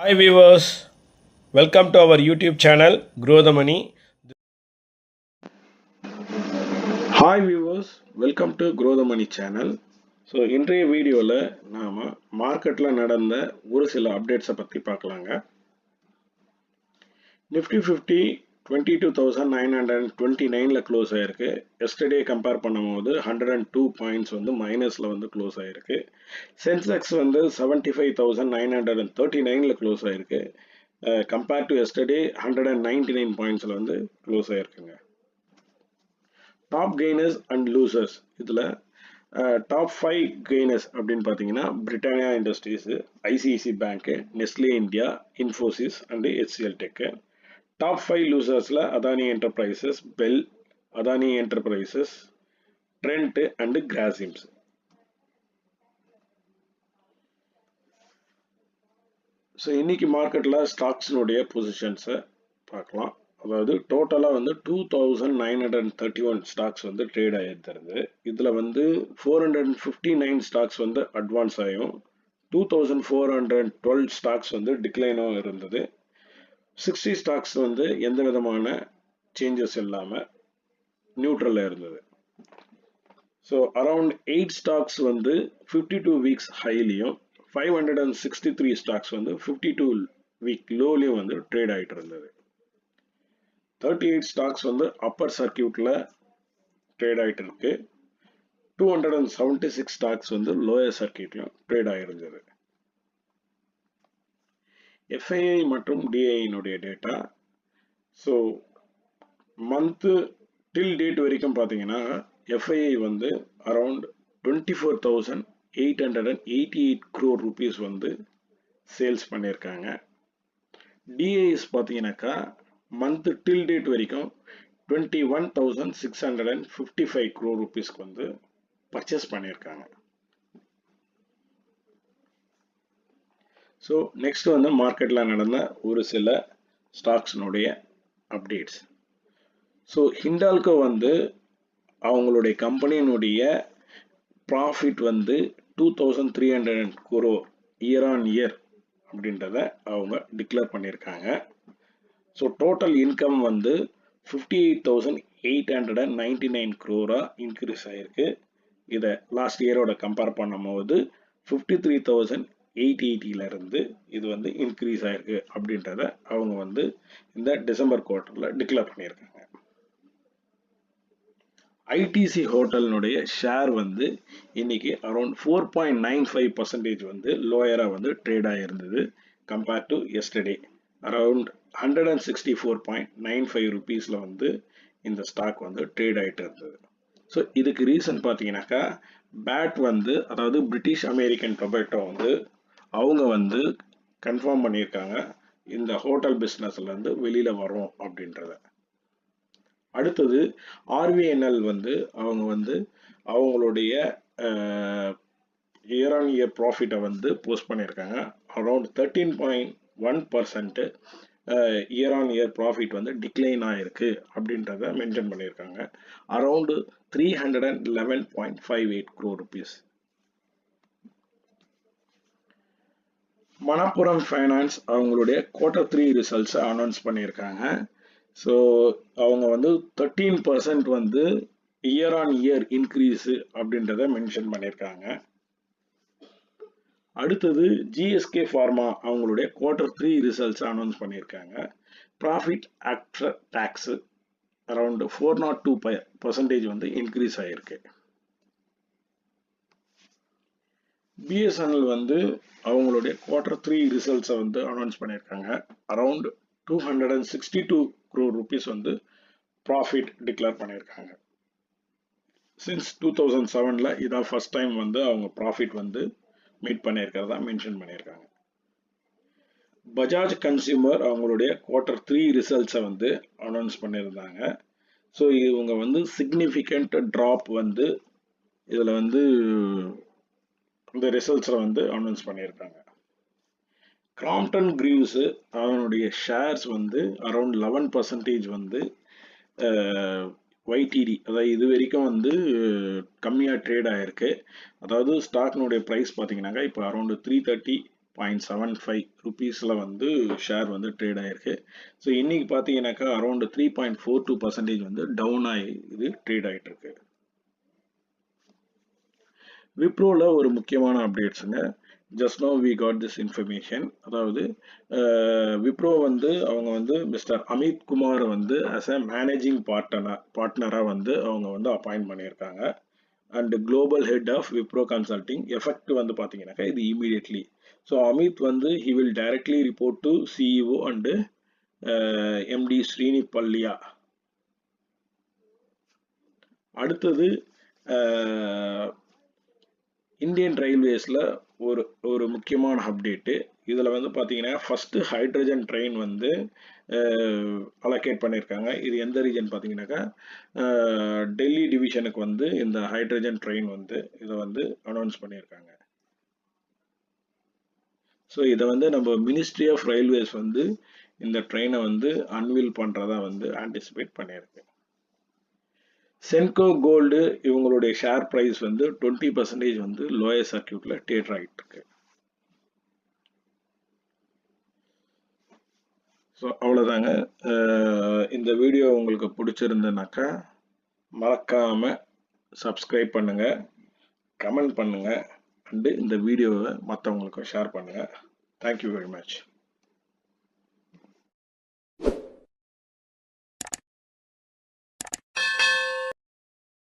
Hi viewers, welcome to our YouTube channel Grow the Money. Hi viewers, welcome to grow the money channel. So இன்றைய வீடியோவில் நாம் மார்க்கெட்டில் நடந்த ஒரு சில அப்டேட்ஸை பற்றி பார்க்கலாங்க. நிஃப்டி 50 22,929 க்ளோஸ் ஆயிருக்கு. எஸ்டர்டே கம்பேர் பண்ணும்போது 102 பாயிண்ட்ஸ் வந்து மைனஸில் வந்து க்ளோஸ் ஆயிருக்கு. சென்செக்ஸ் வந்து 75,939 க்ளோஸ் ஆயிருக்கு. கம்பேர் டு எஸ்டர்டே 199 பாயிண்ட்ஸில் வந்து க்ளோஸ் ஆயிருக்குங்க. டாப் கெய்னர்ஸ் அண்ட் லூசர்ஸ் இதில் டாப் 5 கெய்னர்ஸ் அப்படின்னு பார்த்தீங்கன்னா Britannia industries, ICICI bank, Nestle India, Infosys and HCL tech. Top 5 லூசர்ஸில் Adani enterprises, BEL, Adani enterprises, Trent and Grasims. So இன்னைக்கு மார்க்கெட்டில் ஸ்டாக்ஸினுடைய பொசிஷன்ஸை பார்க்கலாம். அதாவது டோட்டலாக வந்து 2,931 ஸ்டாக்ஸ் வந்து ட்ரேட் ஆகிருந்தது. இதில் வந்து 459 ஸ்டாக்ஸ் வந்து அட்வான்ஸ் ஆகும், 2,412 ஸ்டாக்ஸ் வந்து டிக்ளைனும் இருந்தது. 60 ஸ்டாக்ஸ் வந்து எந்த விதமான சேஞ்சஸ் இல்லாமல் நியூட்ரலில் இருந்தது. ஸோ அரவுண்ட் 8 ஸ்டாக்ஸ் வந்து 52 வீக்ஸ் ஹைலையும், 563 ஸ்டாக்ஸ் வந்து 52 வீக் லோலையும் வந்து ட்ரேட் ஆகிட்டு இருந்தது. 38 ஸ்டாக்ஸ் வந்து அப்பர் சர்க்கியூட்ல ட்ரேட் ஆகிட்டு இருக்கு. 276 ஸ்டாக்ஸ் வந்து லோயர் சர்க்கியூட்லையும் ட்ரேட் ஆகிருந்தது. FII மற்றும் DIIனுடைய data. So month till date வரைக்கும் பார்த்தீங்கன்னா FII வந்து அரவுண்ட் 24,888 crore rupees வந்து சேல்ஸ் பண்ணியிருக்காங்க. DIIs பார்த்தீங்கன்னாக்கா மந்த் டில் டேட் வரைக்கும் 21,655 crore rupeesக்கு வந்து பர்ச்சேஸ் பண்ணியிருக்காங்க. ஸோ நெக்ஸ்ட் வந்து மார்க்கெட்டில் நடந்த ஒரு சில ஸ்டாக்ஸினுடைய அப்டேட்ஸ். ஸோ ஹிண்டால்கோ வந்து அவங்களுடைய கம்பெனியினுடைய ப்ராஃபிட் வந்து 2,300 crore இயர் ஆன் இயர் அப்படின்றத அவங்க டிக்ளேர் பண்ணியிருக்காங்க. ஸோ டோட்டல் இன்கம் வந்து 58,899 crore இன்க்ரீஸ் ஆகிருக்கு. இதை லாஸ்ட் இயரோட கம்பேர் பண்ணும்போது 53,880 இது வந்து இன்க்ரீஸ் ஆகிருக்கு அப்படின்றத அவங்க வந்து இந்த டிசம்பர் குவார்ட்டரில் டிக்ளேர் பண்ணியிருக்காங்க. ஐடிசி ஹோட்டலினுடைய ஷேர் வந்து இன்னைக்கு அரௌண்ட் 4.95% வந்து லோயராக வந்து ட்ரேட் ஆகிருந்தது கம்பேர் டு எஸ்டர்டே. அரவுண்ட் 164.95 rupeesல வந்து இந்த ஸ்டாக் வந்து ட்ரேட் ஆகிட்டு இருந்தது. ஸோ இதுக்கு ரீசன் பார்த்தீங்கன்னாக்கா பேட் வந்து, அதாவது பிரிட்டிஷ் அமெரிக்கன் டொபேட்டோ வந்து அவங்க வந்து கன்ஃபார்ம் பண்ணியிருக்காங்க இந்த ஹோட்டல் பிஸ்னஸ்லேருந்து வெளியில் வரும் அப்படின்றத. அடுத்தது RVNL வந்து அவங்க வந்து அவங்களுடைய இயர் ஆன் இயர் ப்ராஃபிட்டை வந்து போஸ்ட் பண்ணியிருக்காங்க. Around 13.1% year on year profit வந்து டிக்ளைன் ஆகிருக்கு அப்படின்றத மென்ஷன் பண்ணியிருக்காங்க. Around 311.58 crore rupees. Manappuram finance அவங்களுடைய Q3 ரிசல்ட்ஸை அனௌன்ஸ் பண்ணியிருக்காங்க. ஸோ அவங்க வந்து 13% வந்து இயர் ஆன் இயர் இன்க்ரீஸு அப்படின்றத மென்ஷன் பண்ணியிருக்காங்க. அடுத்தது GSK ஃபார்மா அவங்களுடைய Q3 ரிசல்ட்ஸ் அனௌன்ஸ் பண்ணியிருக்காங்க. ப்ராஃபிட் ஆஃப்டர் டேக்ஸு அரவுண்ட் 402% வந்து இன்க்ரீஸ் ஆகிருக்கு. BSNL வந்து அவங்களுடைய Q3 ரிசல்ட்ஸை வந்து அனௌன்ஸ் பண்ணியிருக்காங்க. அரவுண்ட் 262 crore rupees வந்து ப்ராஃபிட் டிக்ளேர் பண்ணியிருக்காங்க. சின்ஸ் 2007ல் இதான் ஃபர்ஸ்ட் டைம் வந்து அவங்க ப்ராஃபிட் வந்து மீட் பண்ணியிருக்கிறதா மென்ஷன் பண்ணியிருக்காங்க. பஜாஜ் கன்சியூமர் அவங்களுடைய Q3 ரிசல்ட்ஸை வந்து அனௌன்ஸ் பண்ணியிருந்தாங்க. ஸோ இவங்க வந்து சிக்னிஃபிகண்ட் ட்ராப் வந்து இதில் வந்து இந்த ரிசல்ட்ஸில் வந்து அனௌன்ஸ் பண்ணியிருக்காங்க. கிராம்ப்டன் கிரீவ்ஸு அவனுடைய ஷேர்ஸ் வந்து அரவுண்ட் 11% வந்து YTD, அதாவது இது வரைக்கும் வந்து கம்மியாக ட்ரேட் ஆகிருக்கு. அதாவது ஸ்டாக்னுடைய ப்ரைஸ் பார்த்தீங்கன்னாக்கா இப்போ அரௌண்டு 330 0.75 ருபீஸில் வந்து ஷேர் வந்து ட்ரேட் ஆயிருக்கு. ஸோ இன்னைக்கு பார்த்தீங்கன்னாக்கா அரௌண்ட் 3.42% வந்து டவுன் ஆகி இது ட்ரேட் ஆகிட்டு இருக்கு. விப்ரோவில் ஒரு முக்கியமான அப்டேட்ஸுங்க. Just know we got this information. அதாவது விப்ரோ வந்து அவங்க வந்து மிஸ்டர் அமித் குமார் வந்து ஆஸ் அ மேனேஜிங் பார்ட்னராக வந்து அவங்க வந்து அப்பாயிண்ட் பண்ணியிருக்காங்க. And global head of Wipro consulting effect வந்து பார்த்தீங்கன்னாக்கா இது இமீடியட்லி. ஸோ அமித் வந்து he will directly report to CEO and MD Srini Pallia. அடுத்தது இந்தியன் ரயில்வேஸில் ஒரு முக்கியமான அப்டேட்டு. இதில் வந்து பார்த்தீங்கன்னா ஃபஸ்ட்டு ஹைட்ரஜன் ட்ரெயின் வந்து அலோகேட் பண்ணியிருக்காங்க. இது எந்த ரீஜன் பார்த்தீங்கன்னாக்கா டெல்லி டிவிஷனுக்கு வந்து இந்த ஹைட்ரஜன் ட்ரெயின் வந்து இதை வந்து அனௌன்ஸ் பண்ணியிருக்காங்க. ஸோ இதை வந்து நம்ம மினிஸ்ட்ரி ஆஃப் ரயில்வேஸ் வந்து இந்த ட்ரெயினை வந்து அன்வீல் பண்ணுறதா வந்து ஆன்டிசிபேட் பண்ணியிருக்கு. சென்கோ கோல்டு இவங்களுடைய ஷேர் ப்ரைஸ் வந்து 20% வந்து லோயர் சர்க்கியூட்ல ட்ரேட் ஆகிட்டு இருக்கு. ஸோ அவ்வளோதாங்க. இந்த வீடியோ உங்களுக்கு பிடிச்சிருந்தனாக்கா மறக்காமல் சப்ஸ்கிரைப் பண்ணுங்கள், கமெண்ட் பண்ணுங்கள், அண்டு இந்த வீடியோவை மற்றவங்களுக்கும் ஷேர் பண்ணுங்கள். Thank you very much.